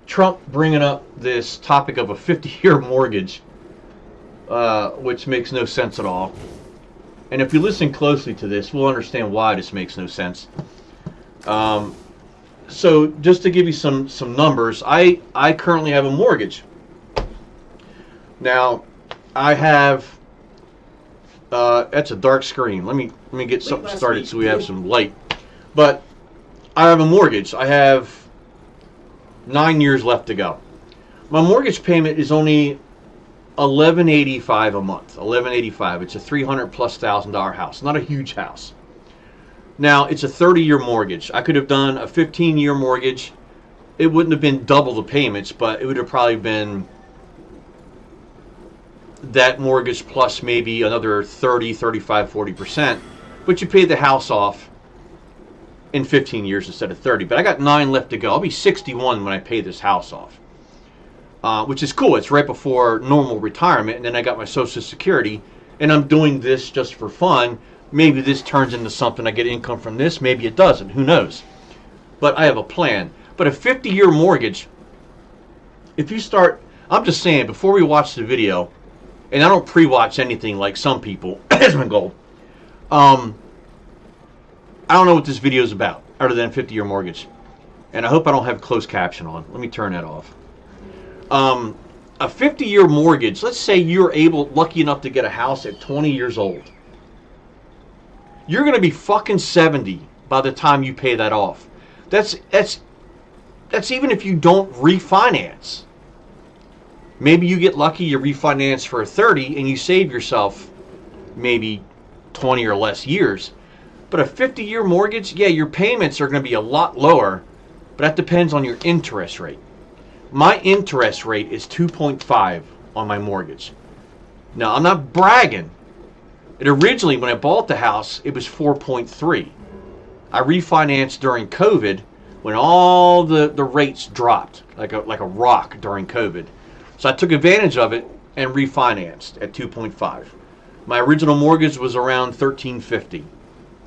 Trump bringing up this topic of a 50-year mortgage, which makes no sense at all. And if you listen closely to this, we'll understand why this makes no sense. So just to give you some numbers, I currently have a mortgage. Now, I have that's a dark screen. Let me get something started so we have some light. But I have a mortgage. I have 9 years left to go. My mortgage payment is only $11.85 a month. $11.85. It's a $300,000+ house. Not a huge house. Now, it's a 30-year mortgage. I could have done a 15-year mortgage. It wouldn't have been double the payments, but it would have probably been that mortgage plus maybe another 30, 35, 40%. But you pay the house off in 15 years instead of 30. But I got 9 left to go. I'll be 61 when I pay this house off, which is cool. It's right before normal retirement, and then I got my Social Security, and I'm doing this just for fun. Maybe this turns into something. I get income from this. Maybe it doesn't. Who knows? But I have a plan. But a 50-year mortgage, if you start, I'm just saying, before we watch the video, and I don't pre-watch anything like some people, as my goal, I don't know what this video is about, other than 50-year mortgage. And I hope I don't have closed caption on. Let me turn that off. A 50-year mortgage, let's say you're lucky enough to get a house at 20 years old. You're going to be fucking 70 by the time you pay that off. That's even if you don't refinance. Maybe you get lucky, you refinance for a 30, and you save yourself maybe 20 or less years. But a 50-year mortgage, yeah, your payments are going to be a lot lower, but that depends on your interest rate. My interest rate is 2.5 on my mortgage. Now, I'm not bragging. It originally, when I bought the house, it was 4.3. I refinanced during COVID when all the rates dropped like a rock during COVID. So I took advantage of it and refinanced at 2.5. My original mortgage was around $1,350.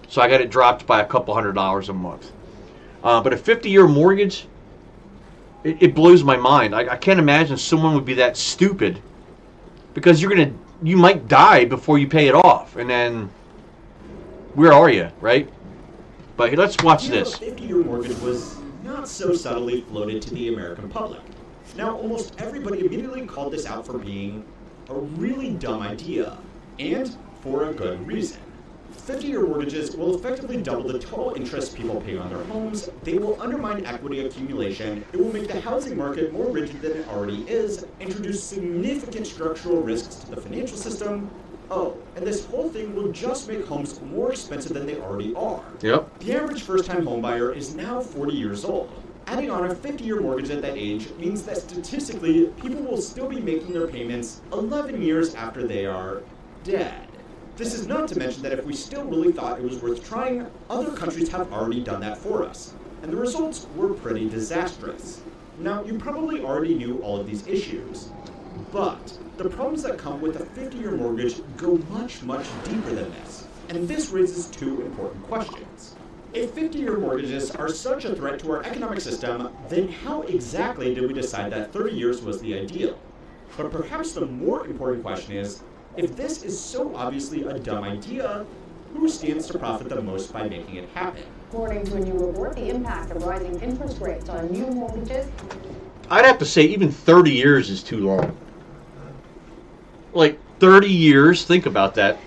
So I got it dropped by a couple $100 a month. But a 50-year mortgage, it blows my mind. I can't imagine someone would be that stupid, because you might die before you pay it off, and then where are you, right? But let's watch this. The 50-year mortgage was not so subtly floated to the American public. Now, almost everybody immediately called this out for being a really dumb idea, and for a good reason. 50-year mortgages will effectively double the total interest people pay on their homes. They will undermine equity accumulation. It will make the housing market more rigid than it already is, introduce significant structural risks to the financial system. Oh, and this whole thing will just make homes more expensive than they already are. Yep. The average first-time homebuyer is now 40 years old. Adding on a 50-year mortgage at that age means that statistically, people will still be making their payments 11 years after they are dead. This is not to mention that if we still really thought it was worth trying, other countries have already done that for us, and the results were pretty disastrous. Now, you probably already knew all of these issues, but the problems that come with a 50-year mortgage go much, much deeper than this, and this raises two important questions. If 50-year mortgages are such a threat to our economic system, then how exactly did we decide that 30 years was the ideal? But perhaps the more important question is, if this is so obviously a dumb idea, who stands to profit the most by making it happen? According to a new report, the impact of rising interest rates on new mortgages. I'd have to say even 30 years is too long. Like 30 years, think about that.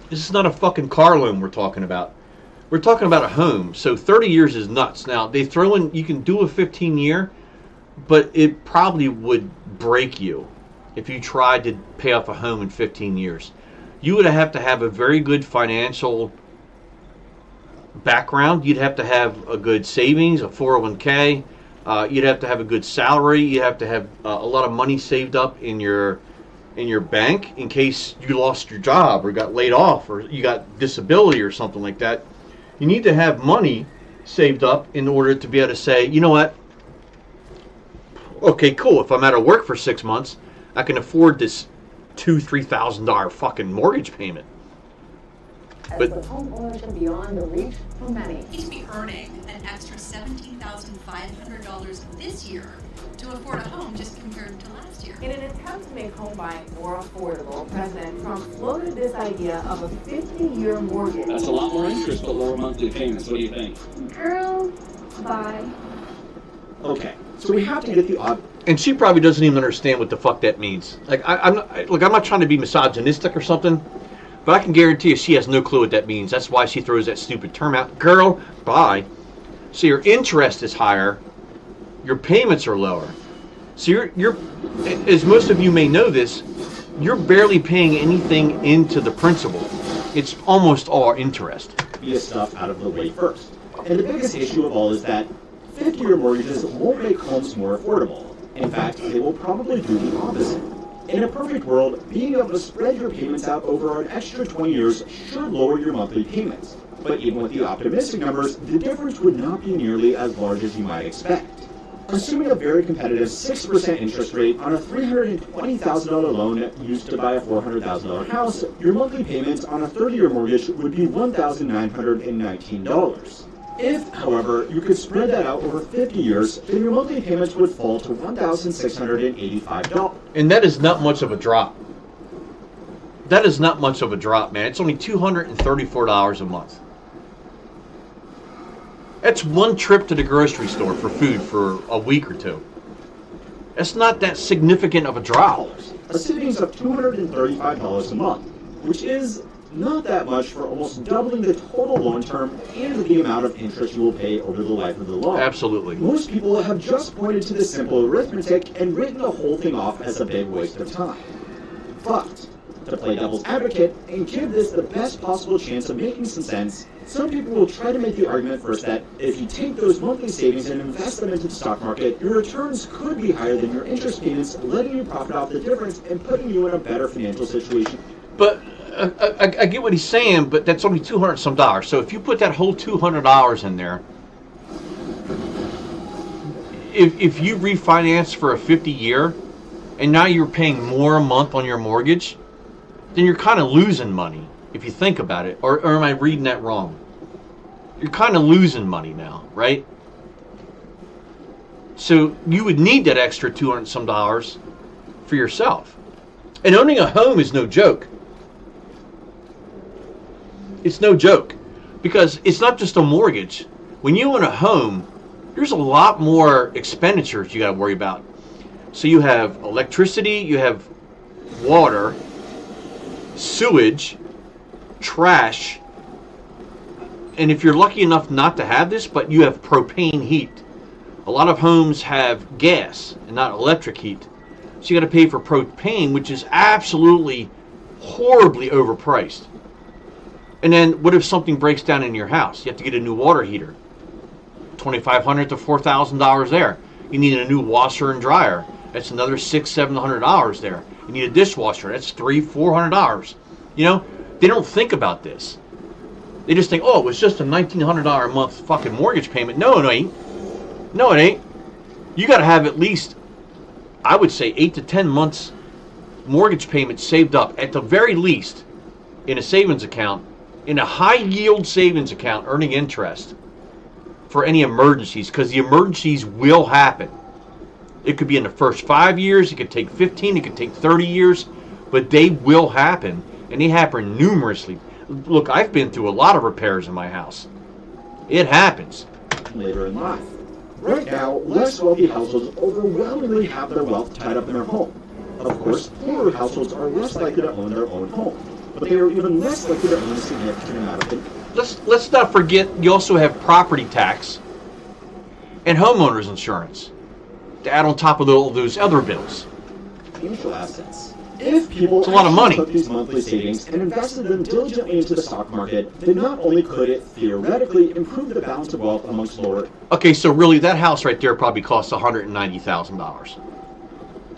This is not a fucking car loan we're talking about. We're talking about a home. So 30 years is nuts. Now, they throw in, you can do a 15-year, but it probably would break you if you tried to pay off a home in 15 years. You would have to have a very good financial background. You'd have to have a good savings, a 401k. You'd have to have a good salary. You'd have to have a lot of money saved up in your bank in case you lost your job or got laid off or you got disability or something like that. You need to have money saved up in order to be able to say, you know what? Okay, cool. If I'm out of work for 6 months, I can afford this $2,000-3,000 fucking mortgage payment. has But- put home ownership beyond the reach for many. To be earning an extra $17,500 this year to afford a home just compared to last year. In an attempt to make home buying more affordable, President Trump floated this idea of a 50-year mortgage. That's a lot more interest, but lower monthly payments. What do you think? Girl, bye. Okay, so we have to get the odd. And she probably doesn't even understand what the fuck that means. Like, I'm not trying to be misogynistic or something, but I can guarantee you she has no clue what that means. That's why she throws that stupid term out. Girl, bye. So your interest is higher, your payments are lower. So you're, as most of you may know this, you're barely paying anything into the principal. It's almost all interest. Get stuff out of the way first. And the biggest issue of all is that 50-year mortgages won't make homes more affordable. In fact, they will probably do the opposite. In a perfect world, being able to spread your payments out over an extra 20 years should lower your monthly payments. But even with the optimistic numbers, the difference would not be nearly as large as you might expect. Assuming a very competitive 6% interest rate on a $320,000 loan used to buy a $400,000 house, your monthly payments on a 30-year mortgage would be $1,919. If, however, you could spread that out over 50 years, then your monthly payments would fall to $1,685. And that is not much of a drop. That is not much of a drop, man. It's only $234 a month. That's one trip to the grocery store for food for a week or two. That's not that significant of a drop. A savings of $235 a month, which is not that much for almost doubling the total loan term and the amount of interest you will pay over the life of the loan. Absolutely. Most people have just pointed to this simple arithmetic and written the whole thing off as a big waste of time. But, to play devil's advocate and give this the best possible chance of making some sense, some people will try to make the argument first that if you take those monthly savings and invest them into the stock market, your returns could be higher than your interest payments, letting you profit off the difference and putting you in a better financial situation. But I get what he's saying, but that's only $200 some dollars. So if you put that whole $200 in there, if you refinance for a 50-year, and now you're paying more a month on your mortgage, then you're kind of losing money, if you think about it. Or am I reading that wrong? You're kind of losing money now, right? So you would need that extra $200 some dollars for yourself. And owning a home is no joke. It's no joke, because it's not just a mortgage. When you own a home, there's a lot more expenditures you got to worry about. So you have electricity, you have water, sewage, trash, and if you're lucky enough not to have this, but you have propane heat. A lot of homes have gas and not electric heat. So you got to pay for propane, which is absolutely horribly overpriced. And then what if something breaks down in your house? You have to get a new water heater. $2,500 to $4,000 there. You need a new washer and dryer. That's another $600-700 there. You need a dishwasher. That's $300-400. You know, they don't think about this. They just think, oh, it was just a $1,900 a month fucking mortgage payment. No, it ain't. No, it ain't. You got to have at least, I would say, 8 to 10 months mortgage payment saved up at the very least in a savings account, in a high yield savings account, earning interest for any emergencies, because the emergencies will happen. It could be in the first 5 years, it could take 15, it could take 30 years, but they will happen, and they happen numerously. Look, I've been through a lot of repairs in my house. It happens. Later in life. Right now, less wealthy households overwhelmingly have their wealth tied up in their home. Of course, poorer households are less likely to own their own home, but they are even less likely to own a significant amount of it. Let's not forget, you also have property tax and homeowners insurance to add on top of all those other bills. Financial assets. If people It's a lot of money. took these monthly savings and invested them diligently into the stock market, then not only could it theoretically improve the balance of wealth amongst lower. Okay, so really that house right there probably costs $190,000.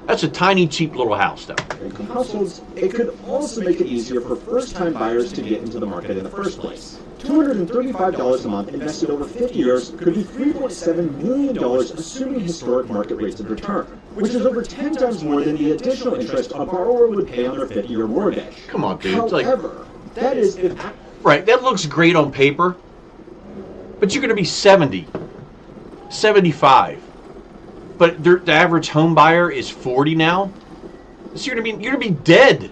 That's a tiny, cheap little house, though. income households, it could also make it easier for first-time buyers to get into the market in the first place. $235 a month invested over 50 years could be $3.7 million, assuming historic market rates of return, which is over 10 times more than the additional interest a borrower would pay on their 50-year mortgage. Come on, dude. However, that is if Right, that looks great on paper, but you're going to be 70, 75. But the average home buyer is 40 now. So you're going to be dead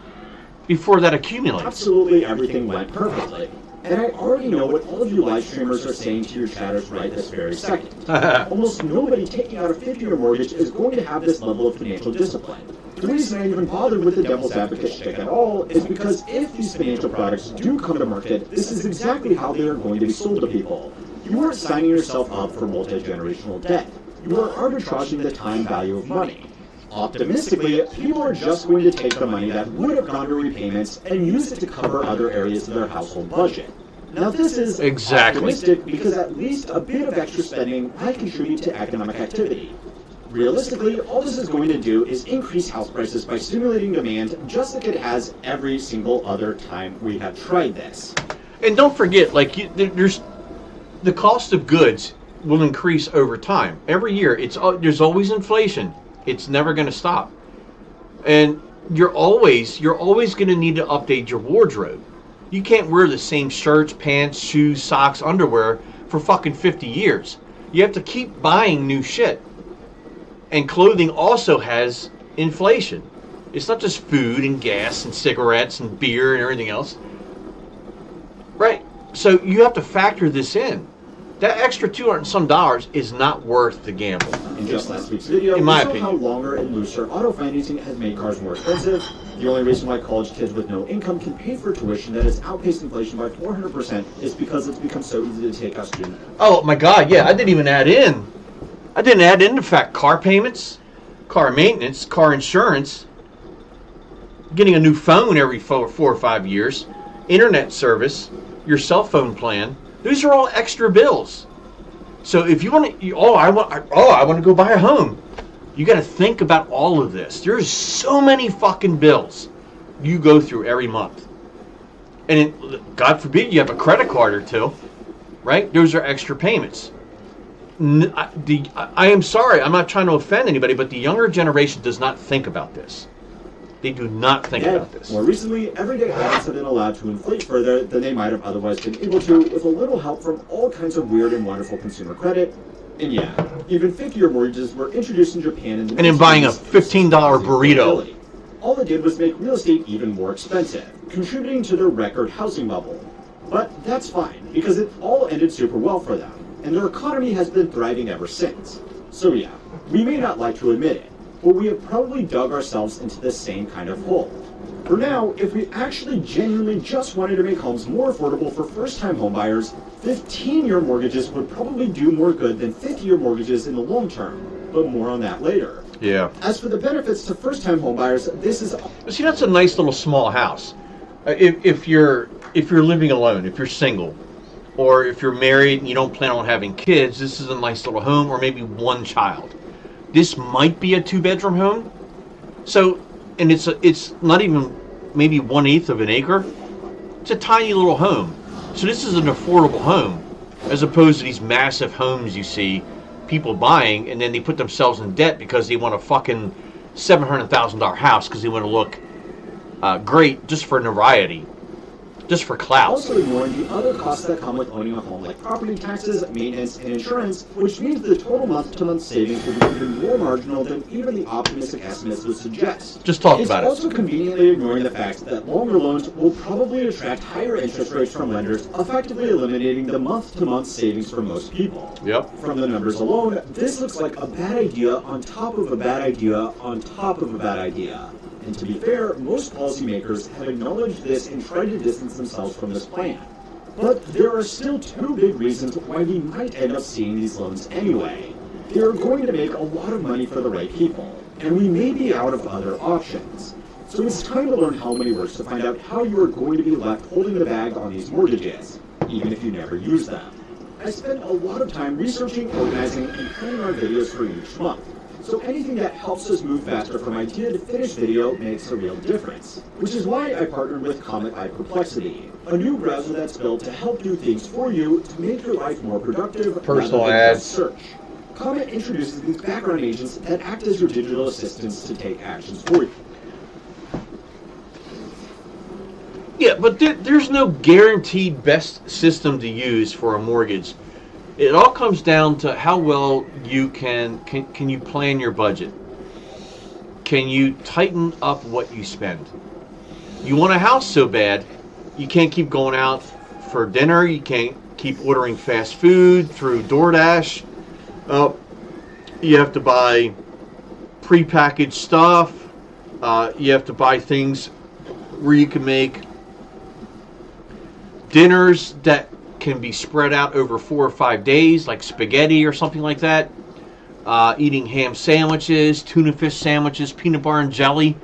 before that accumulates. Absolutely everything went perfectly. And I already know what all of you live streamers are saying to your chatters right this very second. Almost nobody taking out a 50-year mortgage is going to have this level of financial discipline. The reason I even bothered with the devil's advocate shtick at all is because if these financial products do come to market, this is exactly how they are going to be sold to people. You aren't signing yourself up for multi-generational debt. You are arbitraging the time value of money. Optimistically, people are just going to take the money that would have gone to repayments and use it to cover other areas of their household budget. Now this is optimistic because at least a bit of extra spending might contribute to economic activity. Realistically, all this is going to do is increase house prices by stimulating demand just like it has every single other time we have tried this. And don't forget, there's the cost of goods will increase over time. Every year, there's always inflation. It's never going to stop. And you're always going to need to update your wardrobe. You can't wear the same shirts, pants, shoes, socks, underwear for fucking 50 years. You have to keep buying new shit. And clothing also has inflation. It's not just food and gas and cigarettes and beer and everything else. Right. So you have to factor this in. That extra $200 and some is not worth the gamble. In just last week's video, in my we saw opinion, how longer and looser auto financing has made cars more expensive. The only reason why college kids with no income can pay for tuition that has outpaced inflation by 400% is because it's become so easy to take out student loans. Oh my God, yeah, I didn't even add in. The fact car payments, car maintenance, car insurance, getting a new phone every 4 or 5 years, internet service, your cell phone plan. These are all extra bills. So if you want to, I want to go buy a home. You got to think about all of this. There's so many fucking bills you go through every month. And God forbid you have a credit card or two, right? Those are extra payments. I am sorry, I'm not trying to offend anybody, but the younger generation does not think about this. They do not think about this. More recently, everyday items have been allowed to inflate further than they might have otherwise been able to, with a little help from all kinds of weird and wonderful consumer credit. And yeah, even 50-year mortgages were introduced in Japan in the and then buying a $15 burrito. All it did was make real estate even more expensive, contributing to their record housing bubble. But that's fine, because it all ended super well for them, and their economy has been thriving ever since. So yeah, we may not like to admit it, but we have probably dug ourselves into the same kind of hole. For now, if we actually genuinely just wanted to make homes more affordable for first-time homebuyers, 15-year mortgages would probably do more good than 50-year mortgages in the long term, but more on that later. Yeah. As for the benefits to first-time homebuyers, this is... See, that's a nice little small house. If you're living alone, if you're single, or if you're married and you don't plan on having kids, this is a nice little home, or maybe one child. This might be a 2-bedroom home. So, and it's not even maybe 1/8 of an acre. It's a tiny little home. So this is an affordable home, as opposed to these massive homes you see people buying, and then they put themselves in debt because they want a fucking $700,000 house because they want to look great just for notoriety, just for clout. Also ignoring the other costs that come with owning a home, like property taxes, maintenance, and insurance, which means the total month-to-month savings will be even more marginal than even the optimistic estimates would suggest. Just talk about it. It's also conveniently ignoring the fact that longer loans will probably attract higher interest rates from lenders, effectively eliminating the month-to-month savings for most people. Yep. From the numbers alone, this looks like a bad idea on top of a bad idea on top of a bad idea. And to be fair, most policymakers have acknowledged this and tried to distance themselves from this plan. But there are still 2 big reasons why we might end up seeing these loans anyway. They are going to make a lot of money for the right people, and we may be out of other options. So it's time to learn how money works to find out how you are going to be left holding the bag on these mortgages, even if you never use them. I spent a lot of time researching, organizing, and planning our videos for each month. So anything that helps us move faster from idea to finished video makes a real difference. Which is why I partnered with Comet by Perplexity, a new browser that's built to help do things for you to make your life more productive. Personal rather than ads. just search. Comet introduces these background agents that act as your digital assistants to take actions for you. Yeah, but there's no guaranteed best system to use for a mortgage. It all comes down to how well you can you plan your budget. Can you tighten up what you spend? You want a house so bad, you can't keep going out for dinner. You can't keep ordering fast food through DoorDash. You have to buy prepackaged stuff. You have to buy things where you can make dinners that can be spread out over 4 or 5 days, like spaghetti or something like that. Eating ham sandwiches, tuna fish sandwiches, peanut butter and jelly.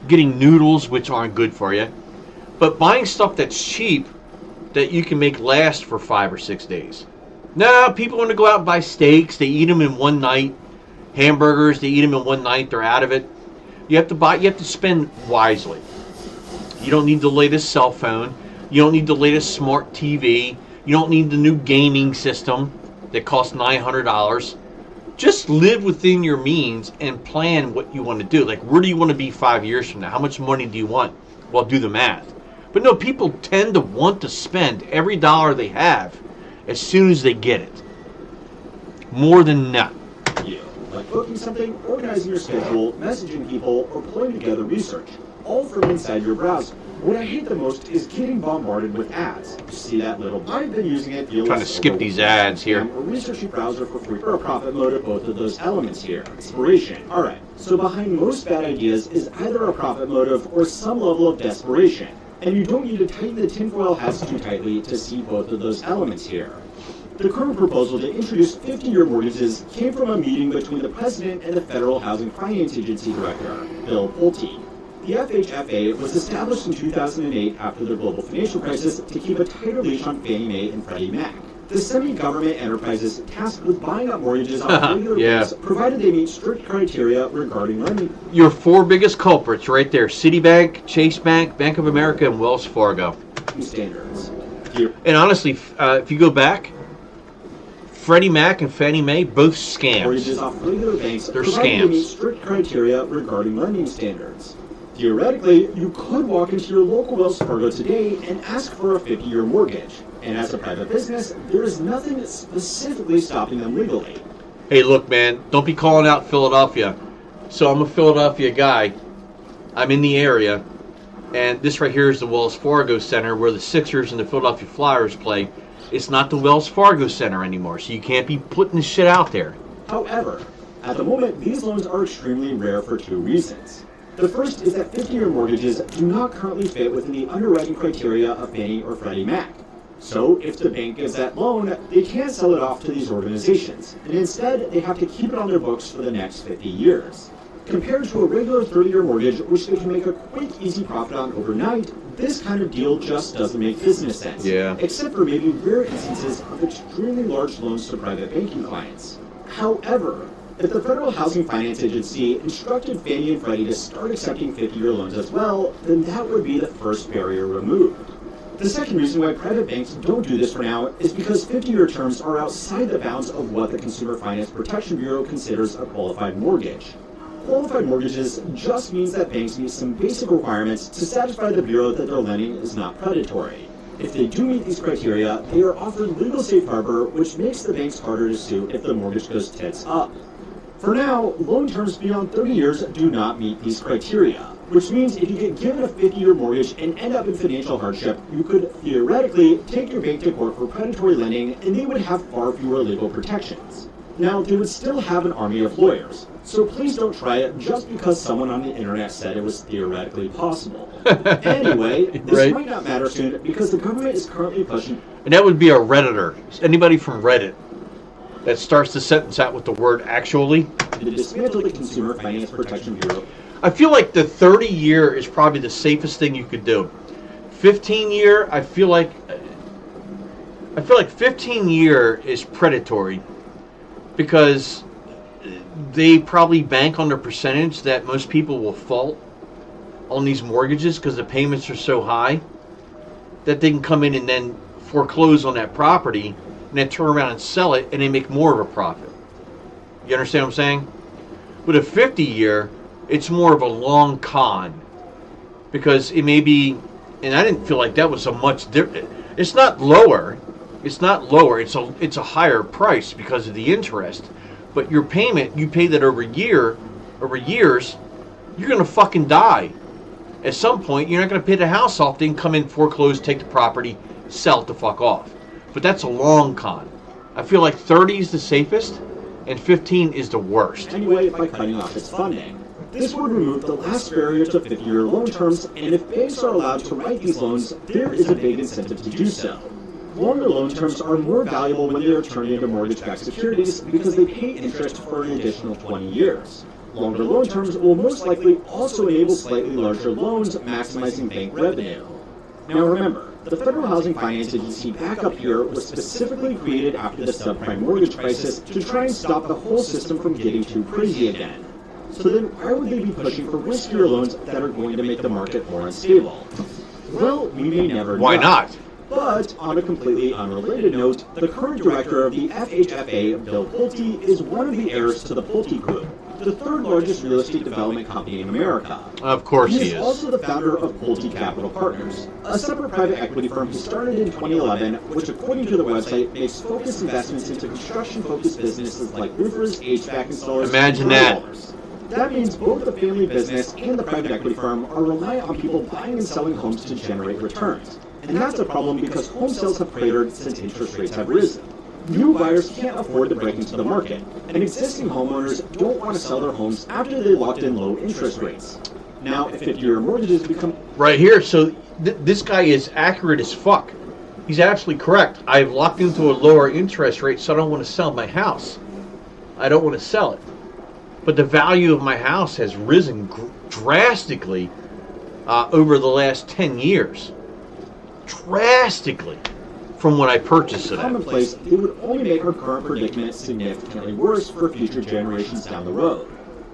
Getting noodles, which aren't good for you. But buying stuff that's cheap that you can make last for 5 or 6 days. No, people want to go out and buy steaks. They eat them in one night. Hamburgers, they eat them in one night. They're out of it. You have to spend wisely. You don't need the latest cell phone. You don't need the latest smart TV. You don't need the new gaming system that costs $900. Just live within your means and plan what you want to do. Like, where do you want to be 5 years from now? How much money do you want? Well, do the math. But no, people tend to want to spend every dollar they have as soon as they get it. More than not. Yeah, like booking something, organizing your schedule, messaging people, or pulling together research, all from inside your browser. What I hate the most is getting bombarded with ads. You see that little? I've been using it. Trying to skip these ads here. Or research your browser for free or a profit mode of both of those elements here. Inspiration. All right. So behind most bad ideas is either a profit motive or some level of desperation. And you don't need to tighten the tinfoil hats too tightly to see both of those elements here. The current proposal to introduce 50-year mortgages came from a meeting between the President and the Federal Housing Finance Agency Director, Bill Pulte. The FHFA was established in 2008 after the global financial crisis to keep a tighter leash on Fannie Mae and Freddie Mac. The semi-government enterprises tasked with buying up mortgages off regular banks, provided they meet strict criteria regarding lending. Your 4 biggest culprits right there: Citibank, Chase Bank, Bank of America, and Wells Fargo. Standards. And honestly, if you go back, Freddie Mac and Fannie Mae, both scams. Mortgages off regular banks, they're provided they meet scams. strict criteria regarding lending standards. Theoretically, you could walk into your local Wells Fargo today and ask for a 50-year mortgage. And as a private business, there is nothing specifically stopping them legally. Hey, look, man, don't be calling out Philadelphia. So I'm a Philadelphia guy. I'm in the area. And this right here is the Wells Fargo Center where the Sixers and the Philadelphia Flyers play. It's not the Wells Fargo Center anymore, so you can't be putting this shit out there. However, at the moment, these loans are extremely rare for 2 reasons. The first is that 50-year mortgages do not currently fit within the underwriting criteria of Fannie or Freddie Mac. So, if the bank gives that loan, they can't sell it off to these organizations, and instead, they have to keep it on their books for the next 50 years. Compared to a regular 30-year mortgage, which they can make a quick, easy profit on overnight, this kind of deal just doesn't make business sense. Yeah. Except for maybe rare instances of extremely large loans to private banking clients. However, if the Federal Housing Finance Agency instructed Fannie and Freddie to start accepting 50-year loans as well, then that would be the first barrier removed. The second reason why private banks don't do this for now is because 50-year terms are outside the bounds of what the Consumer Finance Protection Bureau considers a qualified mortgage. Qualified mortgages just means that banks meet some basic requirements to satisfy the Bureau that their lending is not predatory. If they do meet these criteria, they are offered legal safe harbor, which makes the banks harder to sue if the mortgage goes tits up. For now, loan terms beyond 30 years do not meet these criteria, which means if you get given a 50-year mortgage and end up in financial hardship, you could theoretically take your bank to court for predatory lending and they would have far fewer legal protections. Now, they would still have an army of lawyers, so please don't try it just because someone on the internet said it was theoretically possible. Anyway, this might not matter soon because the government is currently pushing... And that would be a Redditor. Anybody from Reddit that starts the sentence out with the word actually. ...to dismantle the Consumer Finance Protection Bureau. I feel like the 30-year is probably the safest thing you could do. 15-year, I feel like 15-year is predatory because they probably bank on the percentage that most people will fault on these mortgages because the payments are so high that they can come in and then foreclose on that property and then turn around and sell it and they make more of a profit. You understand what I'm saying? With a 50-year, it's more of a long con because it may be And I didn't feel like that was a much different. It's not lower. It's not lower. It's a higher price because of the interest. But your payment, you pay that over years, you're gonna fucking die. At some point, you're not gonna pay the house off. Then come in, foreclose, take the property, sell it the fuck off. But that's a long con. I feel like 30 is the safest, and 15 is the worst. Anyway, by cutting off its funding. This would remove the last barrier to 50-year loan terms, and if banks are allowed to write these loans, there is a big incentive to do so. Longer loan terms are more valuable when they are turned into mortgage-backed securities because they pay interest for an additional 20 years. Longer loan terms will most likely also enable slightly larger loans, maximizing bank revenue. Now remember, the Federal Housing Finance Agency back up here was specifically created after the subprime mortgage crisis to try and stop the whole system from getting too crazy again. So then why would they be pushing for riskier loans that are going to make the market more unstable? Well, we may never know. Why not? But, on a completely unrelated note, the current director of the FHFA, Bill Pulte, is one of the heirs to the Pulte Group, the third largest real estate development company in America. Of course he He is is. also the founder of Pulte Capital Partners, a separate private equity firm he started in 2011, which according to the website makes focused investments into construction-focused businesses like roofers, HVAC installers, Imagine and that. developers. That means both the family business and the private equity firm are reliant on people buying and selling homes to generate returns. And that's a problem because home sales have cratered since interest rates have risen. New buyers can't afford to break into the market, and existing homeowners don't want to sell their homes after they locked in low interest rates. Now, if 50-year mortgages become... Right here, so this guy is accurate as fuck. He's absolutely correct. I've locked into a lower interest rate, so I don't want to sell my house. I don't want to sell it. But the value of my house has risen drastically over the last 10 years. Drastically from when I purchased it. commonplace, it would only make our current predicament significantly worse for future generations down the road.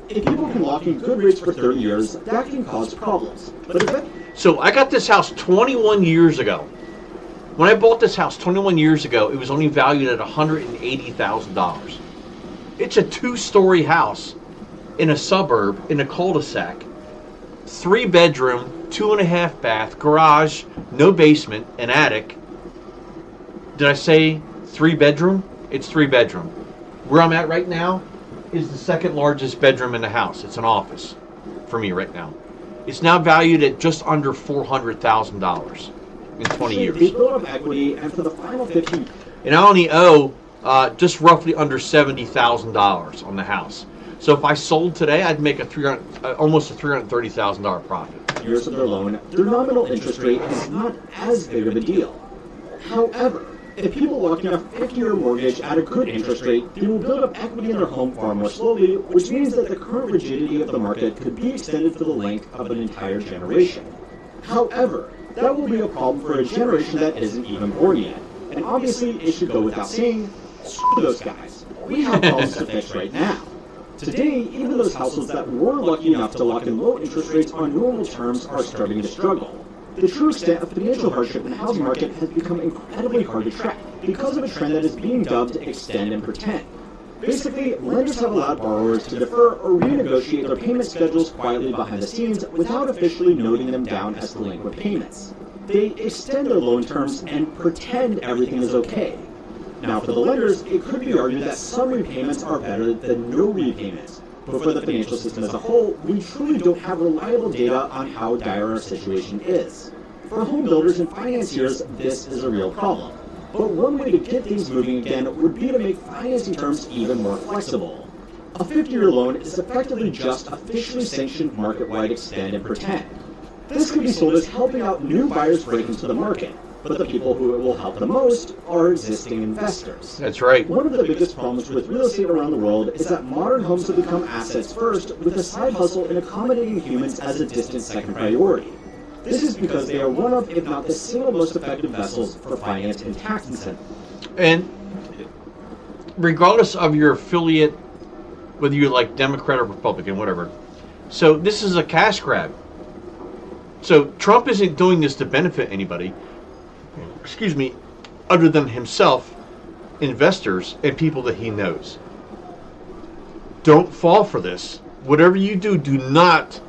If people can lock in good rates for 30 years, that can cause problems. But if So I got this house 21 years ago. When I bought this house 21 years ago, it was only valued at $180,000. It's a 2-story house in a suburb, in a cul-de-sac. 3-bedroom, 2.5 bath, garage, no basement, an attic. Did I say 3-bedroom? It's 3-bedroom. Where I'm at right now is the second largest bedroom in the house. It's an office for me right now. It's now valued at just under $400,000 in 20 they years. build up equity, and for the final 15 And I only owe just roughly under $70,000 on the house. So if I sold today, I'd make almost a $330,000 profit. years of their loan, their nominal interest rate is not as big of a deal. However, if people lock in a 50-year mortgage at a good interest rate, they will build up equity in their home far more slowly, which means that the current rigidity of the market could be extended for the length of an entire generation. However, that will be a problem for a generation that isn't even born yet. And obviously, it should go without saying, screw those guys. We have problems to fix right now. Today, even those households that were lucky enough to lock in low interest rates on normal terms are starting to struggle. The true extent of financial hardship in the housing market has become incredibly hard to track because of a trend that is being dubbed extend and pretend. Basically, lenders have allowed borrowers to defer or renegotiate their payment schedules quietly behind the scenes without officially noting them down as delinquent payments. They extend their loan terms and pretend everything is okay. Now, for the lenders, it could be argued that some repayments are better than no repayments. But for the financial system as a whole, we truly don't have reliable data on how dire our situation is. For home builders and financiers, this is a real problem. But one way to get things moving again would be to make financing terms even more flexible. A 50-year loan is effectively just officially sanctioned market-wide extend and pretend. This could be sold as helping out new buyers break into the market, but the people who it will help the most are existing investors. That's right. One of the biggest problems with real estate around the world is that modern homes have become assets first, with a side hustle in accommodating humans as a distant second priority. This is because they are one of, if not the single most effective vessels for finance and tax incentive. And regardless of your affiliate, whether you're like Democrat or Republican, whatever, so this is a cash grab. So Trump isn't doing this to benefit anybody, other than himself, investors, and people that he knows. Don't fall for this. Whatever you do, do not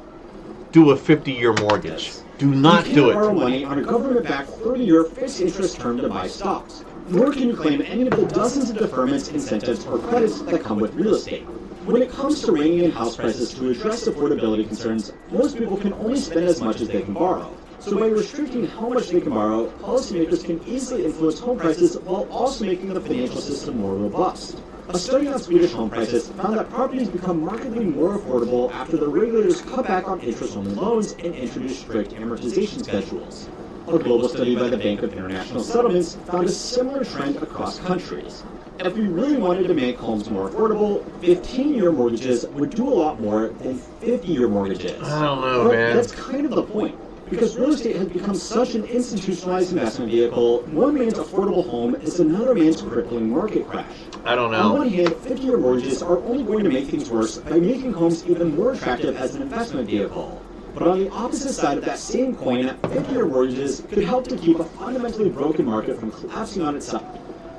do a 50-year mortgage. Yes. Do not you do can't borrow it. money on a government-backed 30-year fixed interest term to buy stocks. Nor can you claim any of the dozens of deferments, incentives, or credits that come with real estate. When it comes to reining in house prices to address affordability concerns, most people can only spend as much as they can borrow. So by restricting how much they can borrow, policymakers can easily influence home prices while also making the financial system more robust. A study on Swedish home prices found that properties become markedly more affordable after the regulators cut back on interest-only loans and introduced strict amortization schedules. A global study by the Bank of International Settlements found a similar trend across countries. If we really wanted to make homes more affordable, 15-year mortgages would do a lot more than 50-year mortgages. I don't know, But man. that's kind of the point. Because real estate has become such an institutionalized investment vehicle, one man's affordable home is another man's crippling market crash. I don't On know. one hand, 50-year mortgages are only going to make things worse by making homes even more attractive as an investment vehicle. But on the opposite side of that same coin, 50-year mortgages could help to keep a fundamentally broken market from collapsing on itself.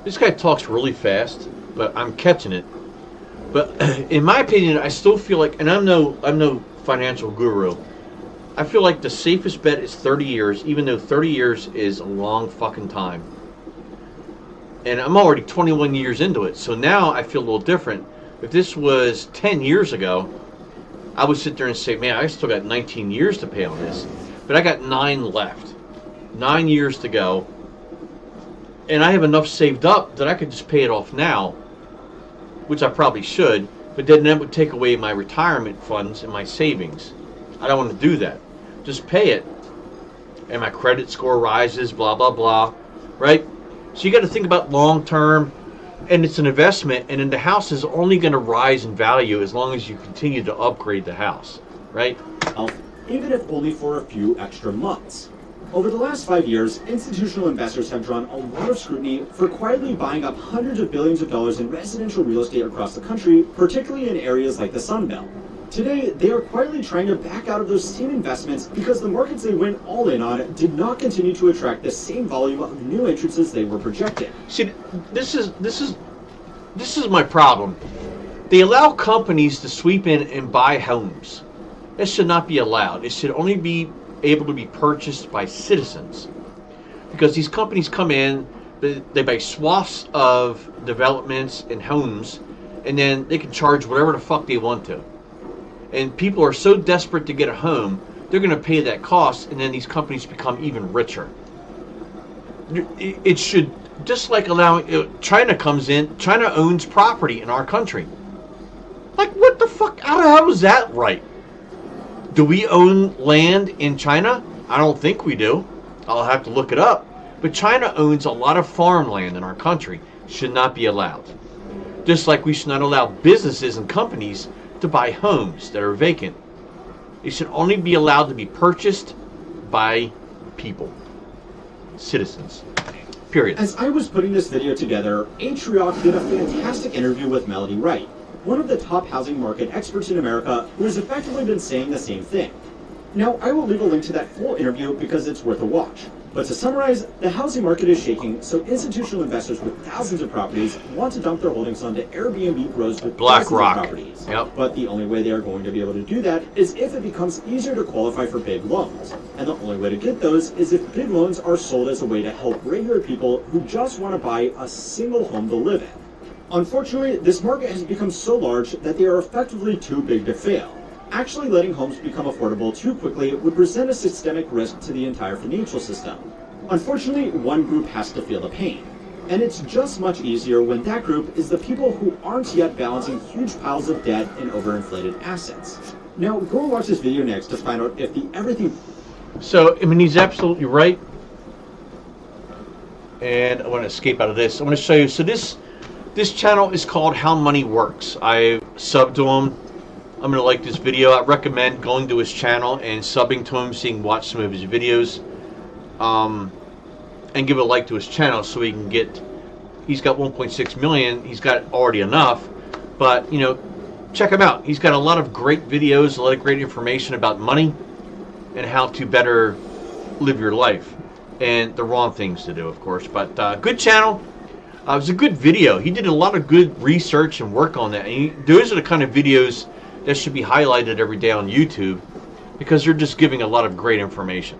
This guy talks really fast, but I'm catching it. But in my opinion, I still feel like, and I'm no financial guru, I feel like the safest bet is 30 years, even though 30 years is a long fucking time. And I'm already 21 years into it, so now I feel a little different. If this was 10 years ago, I would sit there and say, man, I still got 19 years to pay on this. But I got 9 left. 9 years to go. And I have enough saved up that I could just pay it off now, which I probably should, but then that would take away my retirement funds and my savings. I don't want to do that. Just pay it, and my credit score rises, blah, blah, blah, right? So you got to think about long term, and it's an investment, and then the house is only going to rise in value as long as you continue to upgrade the house, right? Even if only for a few extra months. Over the last 5 years, institutional investors have drawn a lot of scrutiny for quietly buying up hundreds of billions of dollars in residential real estate across the country, particularly in areas like the Sun Belt. Today, they are quietly trying to back out of those same investments because the markets they went all in on did not continue to attract the same volume of new entrants as they were projecting. See, this is my problem. They allow companies to sweep in and buy homes. This should not be allowed. It should only be able to be purchased by citizens, because these companies come in, they buy swaths of developments and homes, and then they can charge whatever the fuck they want to. And people are so desperate to get a home, they're going to pay that cost, and then these companies become even richer. It should, just like allowing, China comes in, China owns property in our country. Like, what the fuck? How is that right? Do we own land in China? I don't think we do. I'll have to look it up. But China owns a lot of farmland in our country. Should not be allowed. Just like we should not allow businesses and companies to buy homes that are vacant. It should only be allowed to be purchased by people. Citizens. Period. As I was putting this video together, Atriok did a fantastic interview with Melody Wright, one of the top housing market experts in America, who has effectively been saying the same thing. Now, I will leave a link to that full interview because it's worth a watch. But to summarize, the housing market is shaking, so institutional investors with thousands of properties want to dump their holdings onto Airbnb bros with thousands of properties. Yep. But the only way they are going to be able to do that is if it becomes easier to qualify for big loans. And the only way to get those is if big loans are sold as a way to help regular people who just want to buy a single home to live in. Unfortunately, this market has become so large that they are effectively too big to fail. Actually letting homes become affordable too quickly would present a systemic risk to the entire financial system. Unfortunately, one group has to feel the pain. And it's just much easier when that group is the people who aren't yet balancing huge piles of debt and overinflated assets. Now, go and watch this video next to find out if the everything... So, I mean, he's absolutely right. And I want to escape out of this. I want to show you. So this channel is called How Money Works. I subbed to him. I'm going to like this video. I recommend going to his channel and subbing to him so you can watch some of his videos. And give a like to his channel so he can get... He's got 1.6 million. He's got already enough. But, you know, check him out. He's got a lot of great videos, a lot of great information about money and how to better live your life. And the wrong things to do, of course. But good channel. It was a good video. He did a lot of good research and work on that. And those are the kind of videos that should be highlighted every day on YouTube, because they're just giving a lot of great information.